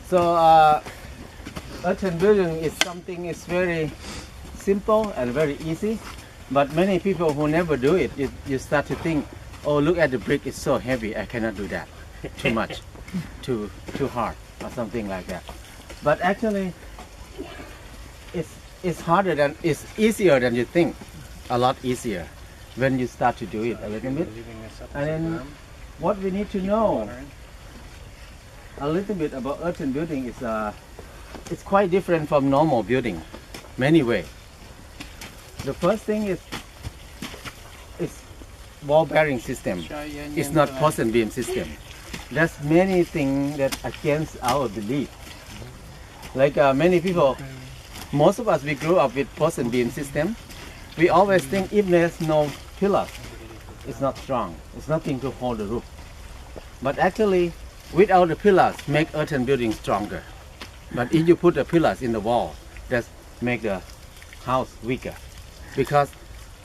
So earthen building is something is very simple and very easy, but many people who never do it, you start to think, oh, look at the brick, it's so heavy, I cannot do that, too much, too hard, or something like that. But actually, it's harder than, it's easier than you think, a lot easier when you start to do it a little bit. And then what we need to know a little bit about earthen building is it's quite different from normal building, many ways. The first thing is wall bearing system. It's not post and beam system. There's many things that against our belief. Like many people, most of us, we grew up with post and beam system. We always think if there's no pillars, it's not strong. It's nothing to hold the roof. But actually, without the pillars, make earthen building stronger. But if you put the pillars in the wall, that make the house weaker. Because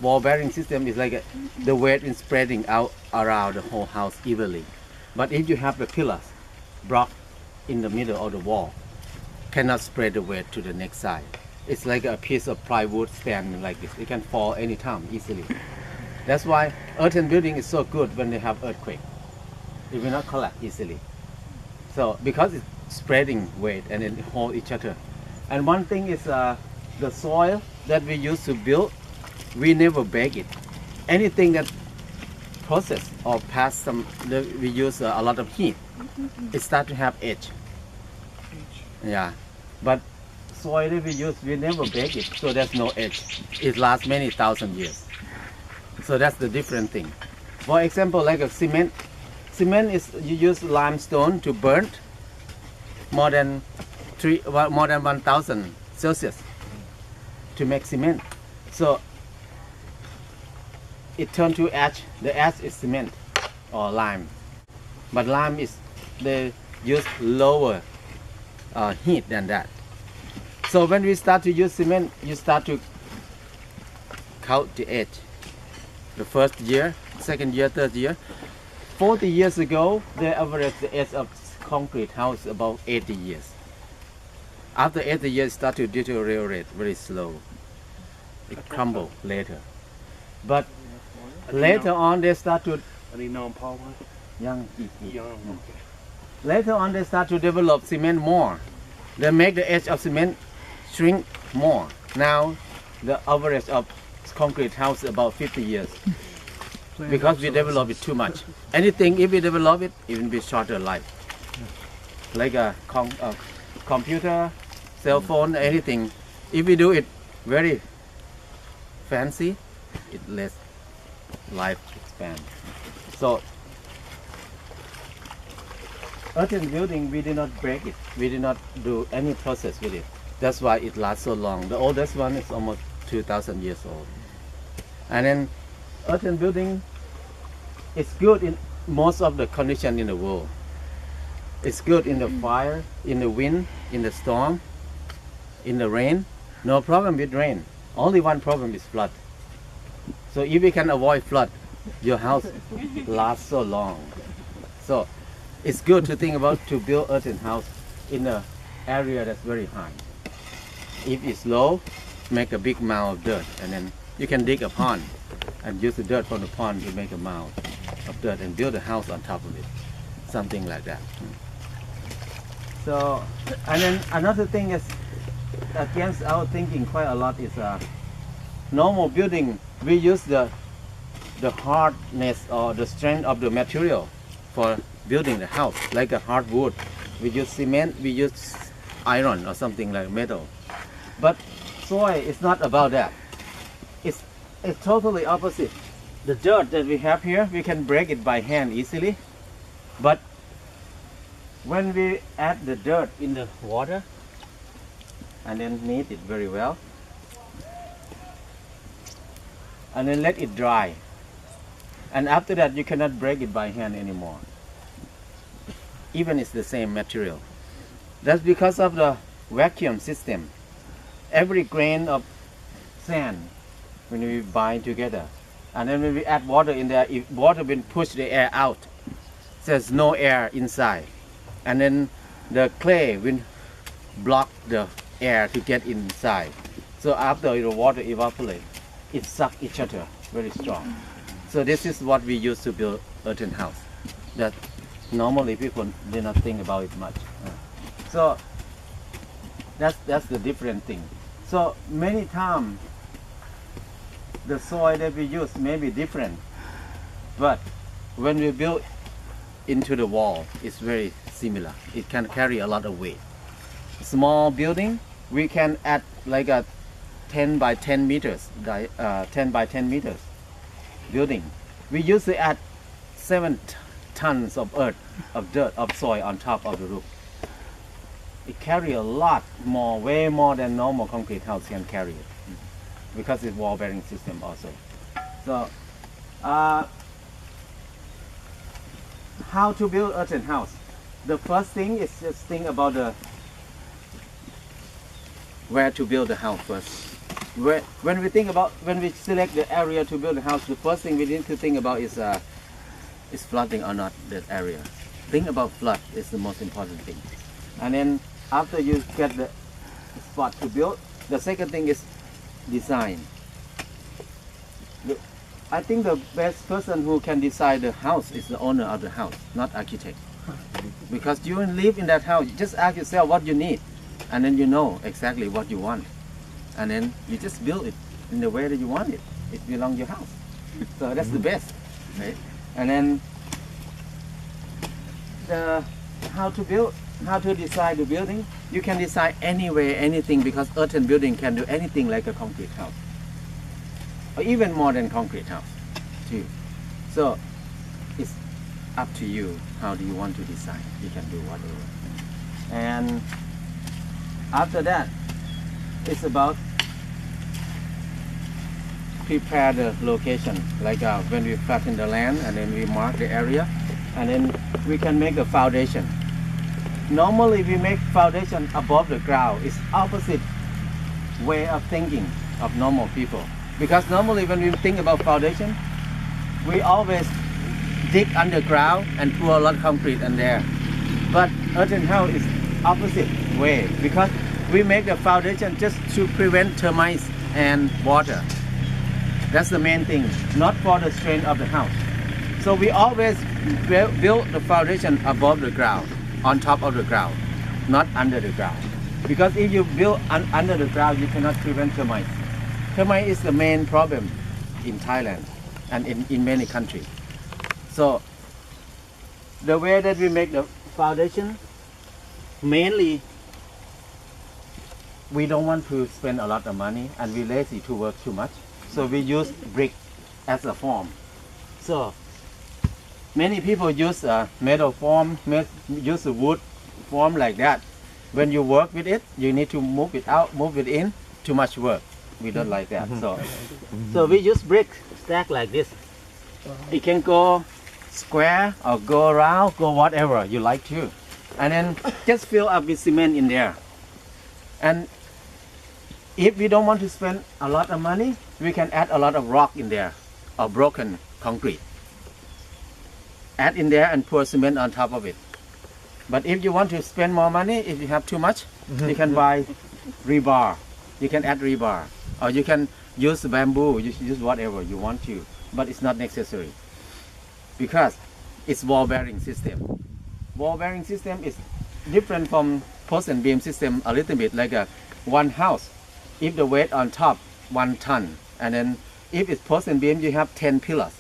wall bearing system is like the weight is spreading out around the whole house evenly. But if you have the pillars blocked in the middle of the wall, cannot spread the weight to the next side. It's like a piece of plywood standing like this. It can fall anytime easily. That's why earthen building is so good when they have earthquake. It will not collapse easily. So because it's spreading weight and then hold each other. And one thing is the soil that we use to build, we never bake it. Anything that process or pass some, we use a lot of heat. It start to have edge. Yeah, but soil that we use, we never bake it, so there's no edge. It lasts many thousand years. So that's the different thing. For example, like a cement. Cement is you use limestone to burn more than 1,000 Celsius to make cement. So it turns to ash. The ash is cement or lime, but lime is they use lower heat than that. So when we start to use cement, you start to count the edge. The first year, second year, third year. 40 years ago, they average the age of concrete house about 80 years. After 80 years, it start to deteriorate very slow. It crumble later. But later on, they start to young. Later on, they start to develop cement more. They make the edge of cement shrink more. Now, the average of concrete house is about 50 years. Because we develop it too much. Anything, if we develop it, it will be shorter life. Like a computer, cell phone, anything. If we do it very fancy, it less life span. So, earthen building, we did not break it. We did not do any process with it. That's why it lasts so long. The oldest one is almost 2,000 years old. And then earthen building is good in most of the condition in the world. It's good in the fire, in the wind, in the storm, in the rain. No problem with rain. Only one problem is flood. So if we can avoid flood, your house lasts so long. So it's good to think about to build earthen house in an area that's very high. If it's low, make a big mound of dirt, and then you can dig a pond and use the dirt from the pond to make a mound of dirt and build a house on top of it, something like that. So, and then another thing is against our thinking quite a lot is normal building. We use the hardness or the strength of the material for building the house, like a hardwood. We use cement, we use iron or something like metal. But soil is not about that. It's totally opposite. The dirt that we have here, we can break it by hand easily. But when we add the dirt in the water and then knead it very well, and then let it dry, and after that you cannot break it by hand anymore, even it's the same material. That's because of the vacuum system. Every grain of sand, when we bind together, and then when we add water in there, if water will push the air out, there's no air inside, and then the clay will block the air to get inside. So after the water evaporates, it sucks each other very strong. So this is what we use to build earthen house. That normally people do not think about it much. So that's the different thing. So many times the soil that we use may be different, but when we build into the wall, it's very similar. It can carry a lot of weight. Small building, we can add like a 10 by 10 meters, 10 by 10 meters building. We usually add 7 tons of earth, of dirt, of soil on top of the roof. It carry a lot more, way more than normal concrete house can carry it, because it's wall bearing system also. So, how to build earthen house? The first thing is just think about where to build the house first. When we select the area to build the house, the first thing we need to think about is flooding or not that area. Think about flood is the most important thing. And then after you get the spot to build, the second thing is design. I think the best person who can design the house is the owner of the house, not architect. Because you live in that house, you just ask yourself what you need, and then you know exactly what you want. And then you just build it in the way that you want it. It belongs to your house. So that's the best, right? And then how to design the building. You can design anywhere, anything, because earthen building can do anything like a concrete house, or even more than concrete house too. So it's up to you. How do you want to design? You can do whatever. And after that, it's about prepare the location, like when we flatten the land and then we mark the area, and then we can make a foundation. Normally we make foundation above the ground. It's opposite way of thinking of normal people, because normally when we think about foundation, we always dig underground and pour a lot of concrete in there. But earthen house is opposite way, because we make the foundation just to prevent termites and water. That's the main thing, not for the strength of the house. So we always build the foundation above the ground, on top of the ground, not under the ground. Because if you build under the ground, you cannot prevent termites. Termite is the main problem in Thailand and in many countries. So the way that we make the foundation, mainly we don't want to spend a lot of money and we lazy to work too much. So we use brick as a form. So many people use a metal form, use a wood form like that. When you work with it, you need to move it out, move it in. Too much work. We don't like that. So we use brick stack like this. It can go square or go around, go whatever you like to. And then just fill up with cement in there. And if we don't want to spend a lot of money, we can add a lot of rock in there, or broken concrete. Add in there and pour cement on top of it. But if you want to spend more money, if you have too much, you can buy rebar. You can add rebar, or you can use bamboo. You use whatever you want to, but it's not necessary, because it's wall bearing system. Wall bearing system is different from post and beam system a little bit, like one house. If the weight on top 1 ton, and then if it's post and beam, you have 10 pillars.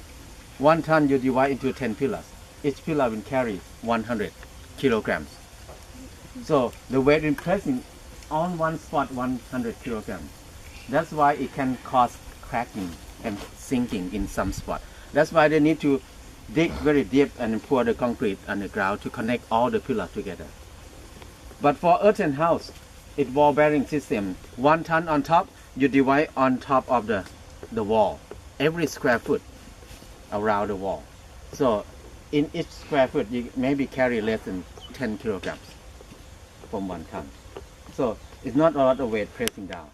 1 ton you divide into 10 pillars. Each pillar will carry 100 kilograms. So the weight in pressing on one spot 100 kilograms. That's why it can cause cracking and sinking in some spot. That's why they need to dig very deep and pour the concrete on the ground to connect all the pillars together. But for earthen house, it's wall bearing system. 1 ton on top, you divide on top of the wall, every square foot around the wall. So in each square foot, you maybe carry less than 10 kilograms from 1 ton. So it's not a lot of weight pressing down.